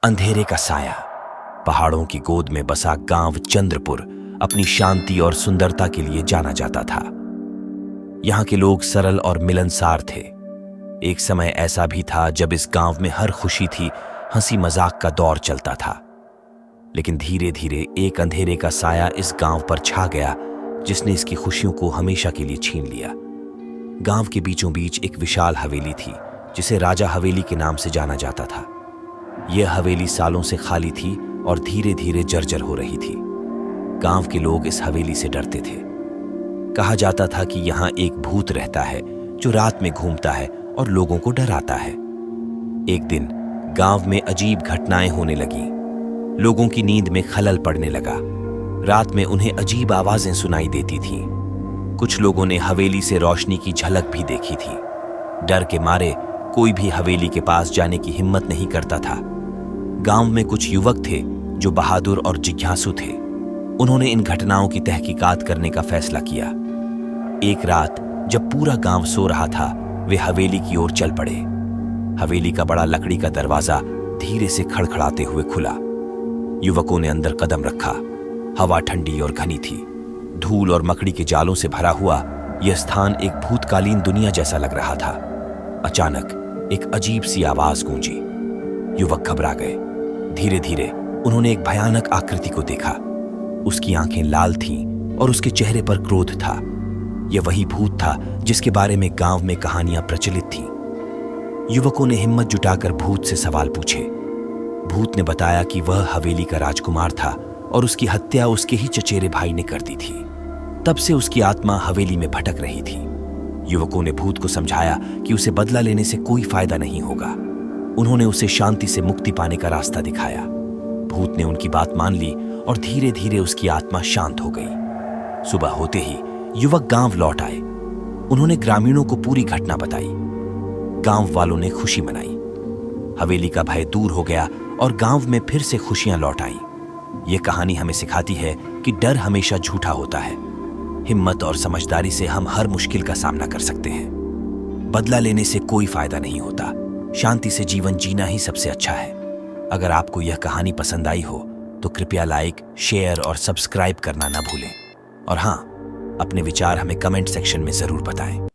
अंधेरे का साया। पहाड़ों की गोद में बसा गांव चंद्रपुर अपनी शांति और सुंदरता के लिए जाना जाता था। यहाँ के लोग सरल और मिलनसार थे। एक समय ऐसा भी था जब इस गांव में हर खुशी थी, हंसी मजाक का दौर चलता था। लेकिन धीरे धीरे एक अंधेरे का साया इस गांव पर छा गया, जिसने इसकी खुशियों को हमेशा के लिए छीन लिया। गांव के बीचों बीच एक विशाल हवेली थी, जिसे राजा हवेली के नाम से जाना जाता था। यह हवेली सालों से खाली थी और धीरे धीरे जर्जर हो रही थी। गांव के लोग इस हवेली से डरते थे। कहा जाता था कि यहाँ एक भूत रहता है जो रात में घूमता है और लोगों को डराता है। एक दिन गांव में अजीब घटनाएं होने लगीं। लोगों की नींद में खलल पड़ने लगा। रात में उन्हें अजीब आवाजें सुनाई देती थीं। कुछ लोगों ने हवेली से रोशनी की झलक भी देखी थी। डर के मारे कोई भी हवेली के पास जाने की हिम्मत नहीं करता था। गांव में कुछ युवक थे जो बहादुर और जिज्ञासु थे। उन्होंने इन घटनाओं की तहकीकात करने का फैसला किया। एक रात जब पूरा गांव सो रहा था, वे हवेली की ओर चल पड़े। हवेली का बड़ा लकड़ी का दरवाजा धीरे से खड़खड़ाते हुए खुला। युवकों ने अंदर कदम रखा। हवा ठंडी और घनी थी। धूल और मकड़ी के जालों से भरा हुआ यह स्थान एक भूतकालीन दुनिया जैसा लग रहा था। अचानक एक अजीब सी आवाज गूंजी। युवक घबरा गए। धीरे धीरे उन्होंने एक भयानक आकृति को देखा। उसकी आंखें लाल थीं और उसके चेहरे पर क्रोध था। यह वही भूत था जिसके बारे में गांव में कहानियां प्रचलित थीं। युवकों ने हिम्मत जुटाकर भूत से सवाल पूछे। भूत ने बताया कि वह हवेली का राजकुमार था और उसकी हत्या उसके ही चचेरे भाई ने कर दी थी। तब से उसकी आत्मा हवेली में भटक रही थी। युवकों ने भूत को समझाया कि उसे बदला लेने से कोई फायदा नहीं होगा। उन्होंने उसे शांति से मुक्ति पाने का रास्ता दिखाया। भूत ने उनकी बात मान ली और धीरे धीरे उसकी आत्मा शांत हो गई। सुबह होते ही युवक गांव लौट आए। उन्होंने ग्रामीणों को पूरी घटना बताई। गांव वालों ने खुशी मनाई। हवेली का भय दूर हो गया और गांव में फिर से खुशियां लौट आईं। यह कहानी हमें सिखाती है कि डर हमेशा झूठा होता है। हिम्मत और समझदारी से हम हर मुश्किल का सामना कर सकते हैं। बदला लेने से कोई फायदा नहीं होता। शांति से जीवन जीना ही सबसे अच्छा है। अगर आपको यह कहानी पसंद आई हो तो कृपया लाइक, शेयर और सब्सक्राइब करना ना भूलें। और हाँ, अपने विचार हमें कमेंट सेक्शन में जरूर बताएं।